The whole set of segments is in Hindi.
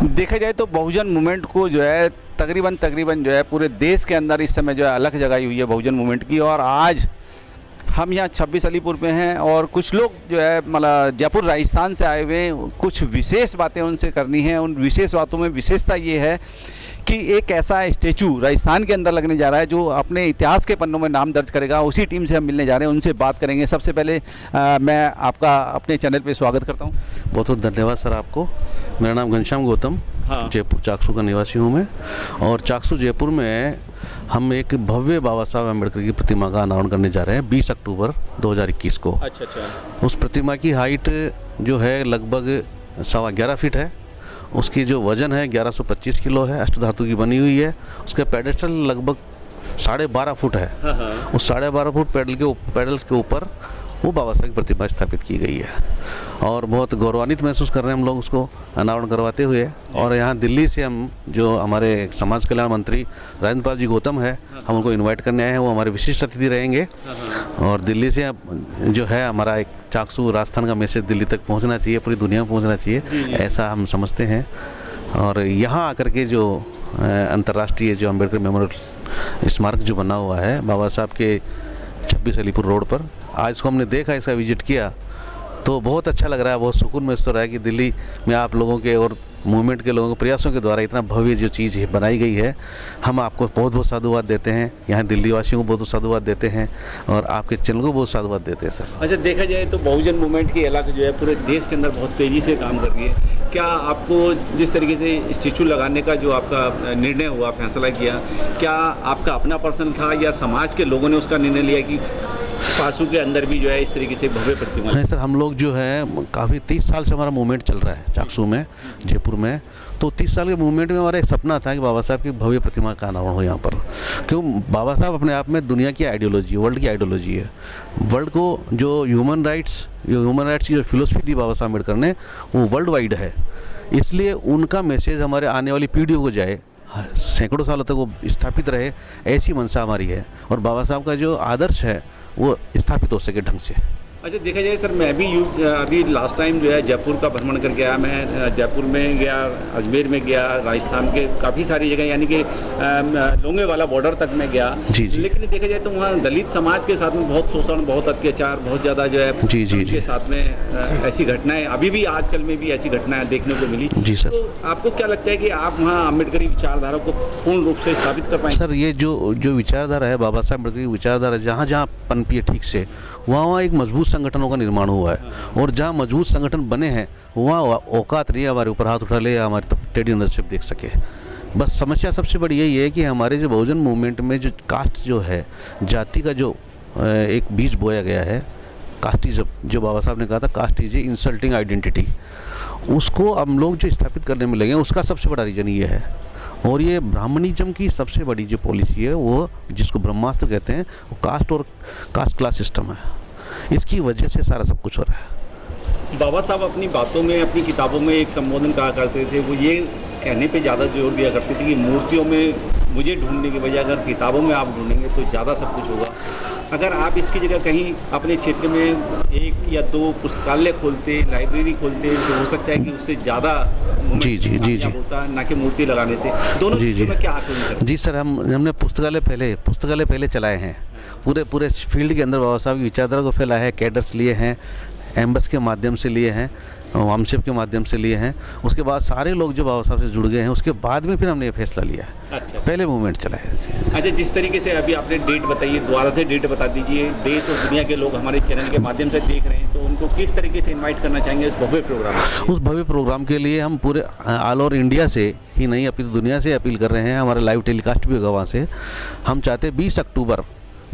देखा जाए तो बहुजन मूवमेंट को जो है तकरीबन जो है पूरे देश के अंदर इस समय जो है अलग जगाई हुई है बहुजन मूवमेंट की। और आज हम यहाँ 26 अलीपुर पे हैं और कुछ लोग जो है मतलब जयपुर राजस्थान से आए हुए हैं, कुछ विशेष बातें उनसे करनी है। उन विशेष बातों में विशेषता ये है कि एक ऐसा स्टैचू राजस्थान के अंदर लगने जा रहा है जो अपने इतिहास के पन्नों में नाम दर्ज करेगा। उसी टीम से हम मिलने जा रहे हैं, उनसे बात करेंगे। सबसे पहले मैं आपका अपने चैनल पे स्वागत करता हूँ। बहुत बहुत धन्यवाद सर आपको। मेरा नाम घनश्याम गौतम, हाँ। जयपुर चाकसू का निवासी हूँ मैं। और चाकसू जयपुर में हम एक भव्य बाबा साहब अम्बेडकर की प्रतिमा का अनावरण करने जा रहे हैं 20 अक्टूबर 2021 को। अच्छा। उस प्रतिमा की हाइट जो है लगभग 11.25 फीट है। उसकी जो वज़न है 1125 किलो है, अष्टधातु की बनी हुई है। उसका पेडेस्टल लगभग 12.5 फुट है। उस 12.5 फुट पेडल्स के ऊपर वो बाबा साहब की प्रतिमा स्थापित की गई है और बहुत गौरवान्वित महसूस कर रहे हैं हम लोग उसको अनावरण करवाते हुए। और यहाँ दिल्ली से हम जो हमारे समाज कल्याण मंत्री राजेंद्र पाल जी गौतम है, हम उनको इनवाइट करने आए हैं। वो हमारे विशिष्ट अतिथि रहेंगे। और दिल्ली से जो है हमारा एक चाकसू राजस्थान का मैसेज दिल्ली तक पहुँचना चाहिए, पूरी दुनिया में पहुँचना चाहिए, ऐसा हम समझते हैं। और यहाँ आकर के जो अंतर्राष्ट्रीय जो अम्बेडकर मेमोरियल स्मारक जो बना हुआ है बाबा साहब के 26 अलीपुर रोड पर, आज इसको हमने देखा, इसका विजिट किया तो बहुत अच्छा लग रहा है। बहुत सुकून महसूस हो रहा है कि दिल्ली में आप लोगों के और मूवमेंट के लोगों के प्रयासों के द्वारा इतना भव्य जो चीज़ बनाई गई है। हम आपको बहुत बहुत साधुवाद देते हैं, यहाँ दिल्ली वासियों को बहुत साधुवाद देते हैं और आपके चैनल को बहुत साधुवाद देते हैं सर। अच्छा, देखा जाए तो बहुजन मूवमेंट की इलाका जो है पूरे देश के अंदर बहुत तेज़ी से काम कर रही है। क्या आपको जिस तरीके से स्टैचू लगाने का जो आपका निर्णय हुआ, फैसला किया, क्या आपका अपना पर्सनल था या समाज के लोगों ने उसका निर्णय लिया कि पासू के अंदर भी जो है इस तरीके से भव्य प्रतिमा? नहीं सर, हम लोग जो है काफ़ी 30 साल से हमारा मूवमेंट चल रहा है चाकसू में, जयपुर में। तो 30 साल के मूवमेंट में हमारा एक सपना था कि बाबा साहब की भव्य प्रतिमा का अनावरण हो यहाँ पर। क्यों? बाबा साहब अपने आप में दुनिया की आइडियोलॉजी, वर्ल्ड की आइडियोलॉजी है। वर्ल्ड को जो ह्यूमन राइट्स की जो फिलोसफी दी बाबा साहब अम्बेडकर ने, वो वर्ल्ड वाइड है। इसलिए उनका मैसेज हमारे आने वाली पीढ़ियों को जाए, सैकड़ों सालों तक वो स्थापित रहे, ऐसी मंशा हमारी है। और बाबा साहब का जो आदर्श है वो स्थापित हो सके ढंग से। अच्छा, देखा जाए सर, मैं भी अभी लास्ट टाइम जो है जयपुर का भ्रमण करके आया। मैं जयपुर में गया, अजमेर में गया, राजस्थान के काफ़ी सारी जगह यानी कि लोंगे वाला बॉर्डर तक मैं गया। जी। लेकिन देखा जाए तो वहाँ दलित समाज के साथ में बहुत शोषण, बहुत अत्याचार, बहुत ज़्यादा जो है जी साथ में ऐसी घटनाएं अभी भी आजकल में भी ऐसी घटनाएं देखने को मिली। जी सर। तो आपको क्या लगता है कि आप वहाँ अम्बेडकरी विचारधारा को पूर्ण रूप से स्थापित कर पाएंगे? सर, ये जो विचारधारा है बाबा साहब अम्बेडकर की विचारधारा, जहाँ जहाँ पनपी है ठीक से, वहाँ एक मजबूत संगठनों का निर्माण हुआ है। और जहाँ मजबूत संगठन बने हैं वहाँ औकात नहीं है हमारे ऊपर हाथ उठा ले या हमारी टेढ़ी नजर से देख सके। बस समस्या सबसे बड़ी यही है कि हमारे जो बहुजन मूवमेंट में जो कास्ट जो है, जाति का जो एक बीज बोया गया है, कास्टिज्म, जो बाबा साहब ने कहा था caste is a insulting identity, उसको हम लोग जो स्थापित करने में लगे, उसका सबसे बड़ा रीज़न ये है। और ये ब्राह्मणिज्म की सबसे बड़ी जो पॉलिसी है, वो जिसको ब्रह्मास्त्र कहते हैं, वो कास्ट और कास्ट क्लास सिस्टम है। इसकी वजह से सारा सब कुछ हो रहा है। बाबा साहब अपनी बातों में, अपनी किताबों में एक संबोधन कहा करते थे, वो ये कहने पे ज़्यादा जोर दिया करते थे कि मूर्तियों में मुझे ढूंढने की बजाय अगर किताबों में आप ढूंढेंगे तो ज़्यादा सब कुछ होगा। अगर आप इसकी जगह कहीं अपने क्षेत्र में 1 या 2 पुस्तकालय खोलते, लाइब्रेरी खोलते, तो हो सकता है कि उससे ज़्यादा जी होता है, ना कि मूर्ति लगाने से। दोनों चीज़ों में क्या आकलन? जी सर, हमने पुस्तकालय पहले चलाए हैं। पूरे फील्ड के अंदर बाबा साहब की विचारधारा को फैलाया है। कैडर्स लिए हैं, एम्बस के माध्यम से लिए हैं, वामसेप के माध्यम से लिए हैं। उसके बाद सारे लोग जो बाबा साहब से जुड़ गए हैं, उसके बाद में फिर हमने ये फैसला लिया है। अच्छा, पहले मूवमेंट चलाया। अच्छा, जिस तरीके से अभी आपने डेट बताइए, दोबारा से डेट बता दीजिए। देश और दुनिया के लोग हमारे चैनल के माध्यम से देख रहे हैं, तो उनको किस तरीके से इनवाइट करना चाहेंगे इस भव्य प्रोग्राम में? उस भव्य प्रोग्राम के लिए हम पूरे ऑल ओवर इंडिया से ही नहीं, अपनी दुनिया से अपील कर रहे हैं। हमारा लाइव टेलीकास्ट भी होगा वहाँ से। हम चाहते हैं 20 अक्टूबर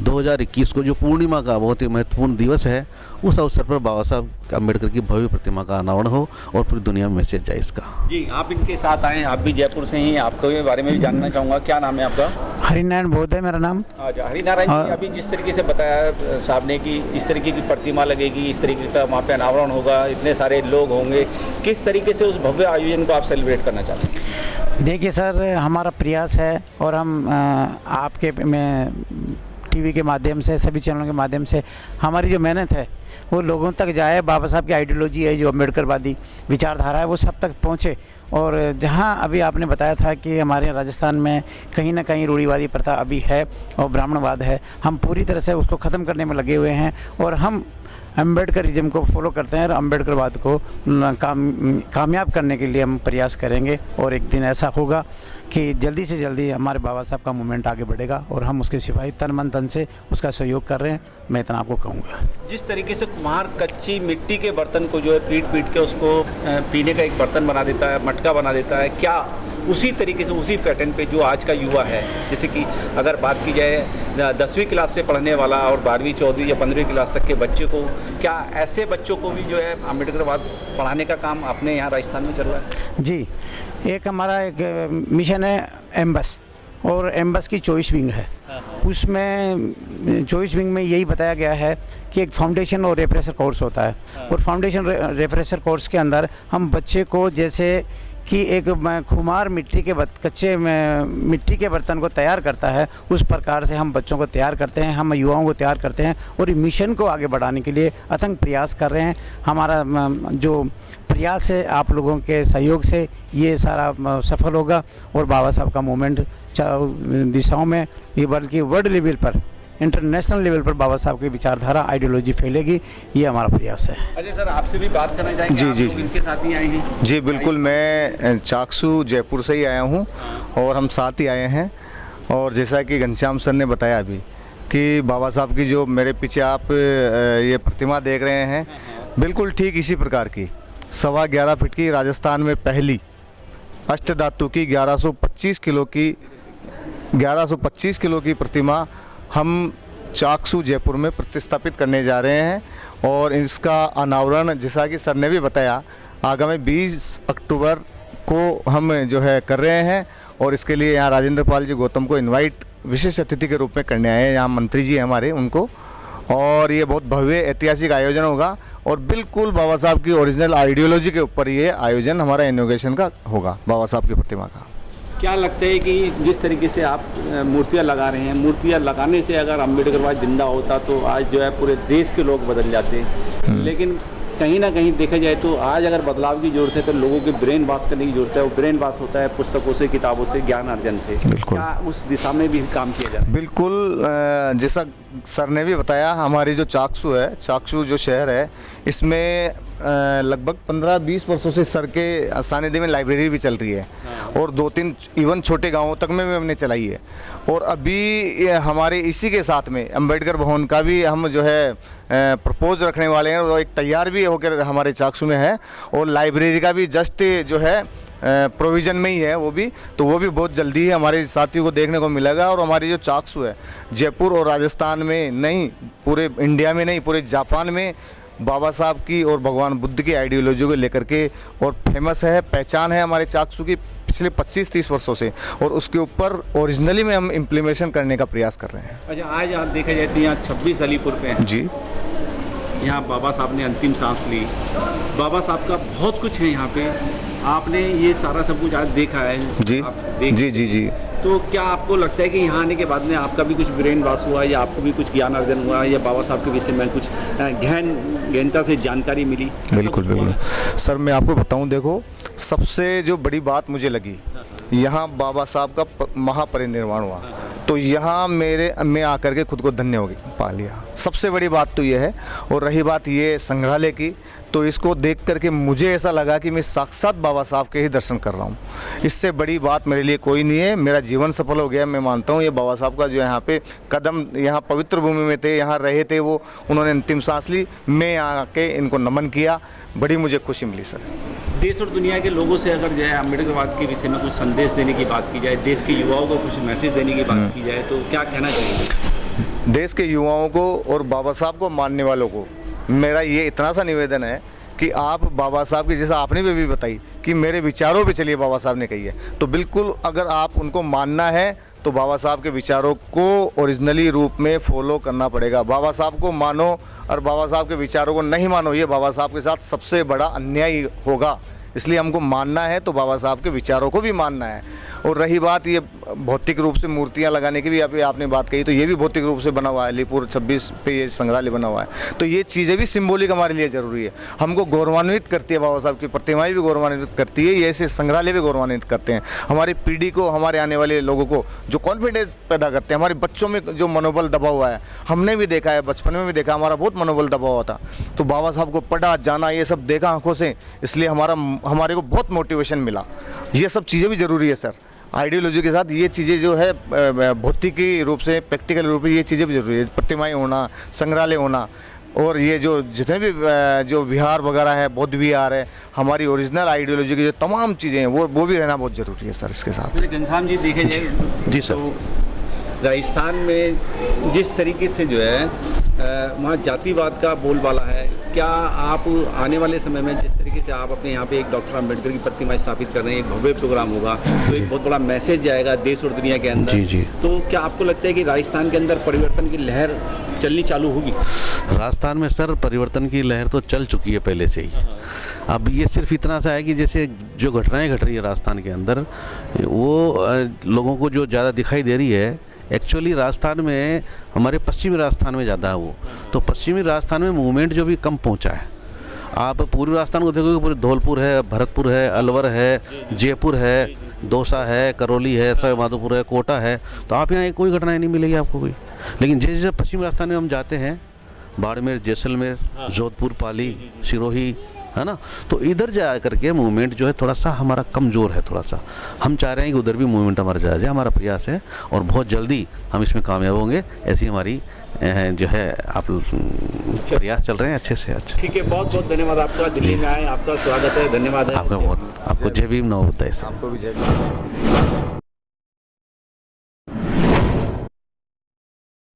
2021 को, जो पूर्णिमा का बहुत ही महत्वपूर्ण दिवस है, उस अवसर पर बाबा साहब अम्बेडकर की भव्य प्रतिमा का अनावरण हो और पूरी दुनिया में मैसेज जाए इसका। जी, आप इनके साथ आए, आप भी जयपुर से ही, आपको के बारे में भी जानना चाहूँगा। क्या नाम है आपका? हरिनारायण बोध है मेरा नाम। अच्छा, हरिनारायण जी, अभी जिस तरीके से बताया साहब ने कि इस तरीके की प्रतिमा लगेगी, इस तरीके का वहाँ पे अनावरण होगा, इतने सारे लोग होंगे, किस तरीके से उस भव्य आयोजन को आप सेलिब्रेट करना चाहते हैं? देखिए सर, हमारा प्रयास है और हम आपके टीवी के माध्यम से, सभी चैनलों के माध्यम से हमारी जो मेहनत है वो लोगों तक जाए, बाबा साहब की आइडियोलॉजी है जो अम्बेडकरवादी विचारधारा है वो सब तक पहुँचे। और जहाँ अभी आपने बताया था कि हमारे राजस्थान में कहीं ना कहीं रूढ़िवादी प्रथा अभी है और ब्राह्मणवाद है, हम पूरी तरह से उसको ख़त्म करने में लगे हुए हैं और हम अम्बेडकरिज्म को फॉलो करते हैं और अम्बेडकरवाद को कामयाब करने के लिए हम प्रयास करेंगे। और एक दिन ऐसा होगा कि जल्दी से जल्दी हमारे बाबा साहब का मूवमेंट आगे बढ़ेगा और हम उसके सिपाही तन मन धन से उसका सहयोग कर रहे हैं। मैं इतना आपको कहूँगा। जिस तरीके से कुम्हार कच्ची मिट्टी के बर्तन को जो है पीट के उसको पीने का एक बर्तन बना देता है, मटका बना देता है, क्या उसी तरीके से उसी पैटर्न पे जो आज का युवा है, जैसे कि अगर बात की जाए 10वीं क्लास से पढ़ने वाला और 12वीं 14वीं या 15वीं क्लास तक के बच्चे को, क्या ऐसे बच्चों को भी जो है अम्बेडकरवाद पढ़ाने का काम अपने यहाँ राजस्थान में चल रहा है? जी, एक हमारा एक मिशन है एम्बस, और एम्बस की चॉइस विंग है। उसमें चॉइस विंग में यही बताया गया है कि एक फाउंडेशन और रेफ्रेशर कोर्स होता है, और फाउंडेशन रेफ्रेशर कोर्स के अंदर हम बच्चे को जैसे कि एक खुमार कच्चे मिट्टी के बर्तन को तैयार करता है, उस प्रकार से हम बच्चों को तैयार करते हैं, हम युवाओं को तैयार करते हैं और मिशन को आगे बढ़ाने के लिए अथक प्रयास कर रहे हैं। हमारा जो प्रयास है आप लोगों के सहयोग से ये सारा सफल होगा और बाबा साहब का मूवमेंट दिशाओं में ये बल्कि वर्ल्ड लेवल पर, इंटरनेशनल लेवल पर बाबा साहब की विचारधारा आइडियोलॉजी फैलेगी, ये हमारा प्रयास है। अजय सर, आपसे भी बात करना चाहेंगे? जी आप जी लोग इनके साथ ही आए हैं? जी बिल्कुल, मैं चाकसू जयपुर से ही आया हूँ और हम साथ ही आए हैं। और जैसा कि घनश्याम सर ने बताया अभी कि बाबा साहब की जो मेरे पीछे आप ये प्रतिमा देख रहे हैं, बिल्कुल ठीक इसी प्रकार की 11.25 फीट की राजस्थान में पहली अष्टधातु की 1125 किलो की प्रतिमा हम चाकसू जयपुर में प्रतिस्थापित करने जा रहे हैं। और इसका अनावरण जैसा कि सर ने भी बताया आगामी 20 अक्टूबर को हम जो है कर रहे हैं। और इसके लिए यहाँ राजेंद्र पाल जी गौतम को इनवाइट विशेष अतिथि के रूप में करने आए हैं, यहाँ मंत्री जी हैं हमारे उनको। और ये बहुत भव्य ऐतिहासिक आयोजन होगा और बिल्कुल बाबा साहब की ओरिजिनल आइडियोलॉजी के ऊपर ये आयोजन हमारा इनॉग्रेशन का होगा बाबा साहब की प्रतिमा का। क्या लगता है कि जिस तरीके से आप मूर्तियां लगा रहे हैं, मूर्तियां लगाने से अगर अम्बेडकरवाद जिंदा होता तो आज जो है पूरे देश के लोग बदल जाते, लेकिन कहीं ना कहीं देखा जाए तो आज अगर बदलाव की जरूरत है तो लोगों के ब्रेन वॉश करने की जरूरत है। वो ब्रेन वॉश होता है पुस्तकों से, किताबों से, ज्ञान अर्जन से। क्या उस दिशा में भी काम किया जाए? बिल्कुल, जैसा सर ने भी बताया, हमारी जो चाकसू है, चाकसू जो शहर है, इसमें लगभग 15-20 वर्षों से सर के सानिध्य में लाइब्रेरी भी चल रही है और 2-3 इवन छोटे गांवों तक में भी हमने चलाई है। और अभी हमारे इसी के साथ में अम्बेडकर भवन का भी हम जो है प्रपोज रखने वाले हैं और एक तैयार भी होकर हमारे चाकसू में है। और लाइब्रेरी का भी जस्ट जो है प्रोविज़न में ही है वो भी, तो वो भी बहुत जल्दी ही हमारे साथियों को देखने को मिलेगा। और हमारी जो चाकसू है जयपुर और राजस्थान में नहीं, पूरे इंडिया में नहीं, पूरे जापान में बाबा साहब की और भगवान बुद्ध की आइडियोलॉजी को लेकर के और फेमस है, पहचान है हमारे चाकसू की पिछले 25-30 वर्षों से। और उसके ऊपर ओरिजिनली में हम इम्प्लीमेशन करने का प्रयास कर रहे हैं। अच्छा, आज आप देखा जाए तो यहाँ 26 अलीपुर पे हैं जी, यहाँ बाबा साहब ने अंतिम सांस ली। बाबा साहब का बहुत कुछ है यहाँ पे, आपने ये सारा सब कुछ आज देखा है जी जी जी जी। तो क्या आपको लगता है कि यहाँ आने के बाद में आपका भी कुछ ब्रेन वॉश हुआ या आपको भी कुछ ज्ञान अर्जन हुआ या बाबा साहब के विषय में कुछ गहनता से जानकारी मिली? बिल्कुल बिल्कुल सर, मैं आपको बताऊं, देखो सबसे जो बड़ी बात मुझे लगी, यहाँ बाबा साहब का महापरिनिर्वाण हुआ तो यहाँ मैं आकर के खुद को धन्य हो पा लिया। सबसे बड़ी बात तो ये है। और रही बात ये संग्रहालय की, तो इसको देख करके मुझे ऐसा लगा कि मैं साक्षात बाबा साहब के ही दर्शन कर रहा हूँ। इससे बड़ी बात मेरे लिए कोई नहीं है। मेरा जीवन सफल हो गया, मैं मानता हूँ। ये बाबा साहब का जो यहाँ पे कदम, यहाँ पवित्र भूमि में थे, यहाँ रहे थे, वो उन्होंने अंतिम सांस ली, मैं यहाँ आके इनको नमन किया, बड़ी मुझे खुशी मिली सर। देश और दुनिया के लोगों से अगर जो है अम्बेडकरवाद के विषय में कुछ संदेश देने की बात की जाए, देश के युवाओं को कुछ मैसेज देने की बात की जाए, तो क्या कहना चाहिए? देश के युवाओं को और बाबा साहब को मानने वालों को मेरा ये इतना सा निवेदन है कि आप बाबा साहब की, जैसा आपने भी बताई कि मेरे विचारों पे चलिए, बाबा साहब ने कही है, तो बिल्कुल अगर आप उनको मानना है तो बाबा साहब के विचारों को ओरिजिनली रूप में फॉलो करना पड़ेगा। बाबा साहब को मानो और बाबा साहब के विचारों को नहीं मानो, ये बाबा साहब के साथ सबसे बड़ा अन्याय होगा। इसलिए हमको मानना है तो बाबा साहब के विचारों को भी मानना है। और रही बात ये भौतिक रूप से मूर्तियां लगाने की भी अभी आपने बात कही, तो ये भी भौतिक रूप से बना हुआ है। अलीपुर 26 पे ये संग्रहालय बना हुआ है, तो ये चीज़ें भी सिंबॉलिक हमारे लिए ज़रूरी है। हमको गौरवान्वित करती है, बाबा साहब की प्रतिमाएं भी गौरवान्वित करती है, ये ऐसे संग्रहालय भी गौरवान्वित करते हैं। हमारी पीढ़ी को, हमारे आने वाले लोगों को जो कॉन्फिडेंस पैदा करते हैं, हमारे बच्चों में जो मनोबल दबा हुआ है, हमने भी देखा है, बचपन में भी देखा, हमारा बहुत मनोबल दबा हुआ था। तो बाबा साहब को पढ़ा, जाना, ये सब देखा आंखों से, इसलिए हमारे को बहुत मोटिवेशन मिला। ये सब चीज़ें भी ज़रूरी है सर। आइडियोलॉजी के साथ ये चीज़ें जो है भौतिकी रूप से, प्रैक्टिकल रूप से ये चीज़ें भी ज़रूरी है। प्रतिमाएं होना, संग्रहालय होना, और ये जो जितने भी जो विहार वगैरह है, बौद्ध विहार है, हमारी ओरिजिनल आइडियोलॉजी की जो तमाम चीज़ें हैं वो भी रहना बहुत ज़रूरी है सर इसके साथ। घनश्याम जी देखे जाए जी सर। तो राजस्थान में जिस तरीके से जो है वहाँ जातिवाद का बोलबाला है, क्या आप आने वाले समय में जिस तरीके से आप अपने यहाँ पे एक डॉक्टर अम्बेडकर की प्रतिमा स्थापित कर रहे हैं, एक भव्य प्रोग्राम होगा, तो एक बहुत बड़ा मैसेज जाएगा देश और दुनिया के अंदर। जी जी। तो क्या आपको लगता है कि राजस्थान के अंदर परिवर्तन की लहर चलनी चालू होगी? राजस्थान में सर परिवर्तन की लहर तो चल चुकी है पहले से ही। अब ये सिर्फ इतना सा है कि जैसे जो घटनाएं घट रही है राजस्थान के अंदर, वो लोगों को जो ज़्यादा दिखाई दे रही है, एक्चुअली राजस्थान में, हमारे पश्चिमी राजस्थान में ज़्यादा है वो। तो पश्चिमी राजस्थान में मूवमेंट जो भी कम पहुंचा है। आप पूर्वी राजस्थान को देखोगे, पूरे धौलपुर है, भरतपुर है, अलवर है, जयपुर है, दौसा है, करौली है, सवाईमाधोपुर है, कोटा है, तो आप यहाँ कोई घटनाएं नहीं मिलेगी आपको कोई। लेकिन जैसे जैसे पश्चिमी राजस्थान में हम जाते हैं, बाड़मेर, जैसलमेर, जोधपुर, पाली, सिरोही, है ना, तो इधर जा करके मूवमेंट जो है थोड़ा सा हमारा कमज़ोर है। थोड़ा सा हम चाह रहे हैं कि उधर भी मूवमेंट हमारा जाए, हमारा प्रयास है, और बहुत जल्दी हम इसमें कामयाब होंगे, ऐसी हमारी जो है आप प्रयास चल रहे हैं अच्छे से अच्छा। ठीक है, बहुत बहुत धन्यवाद आपका, दिल्ली में आए, आपका स्वागत है, धन्यवाद है आपका बहुत, आपको जय भीम, नमो बुद्धाय। आपको भी जय भीम।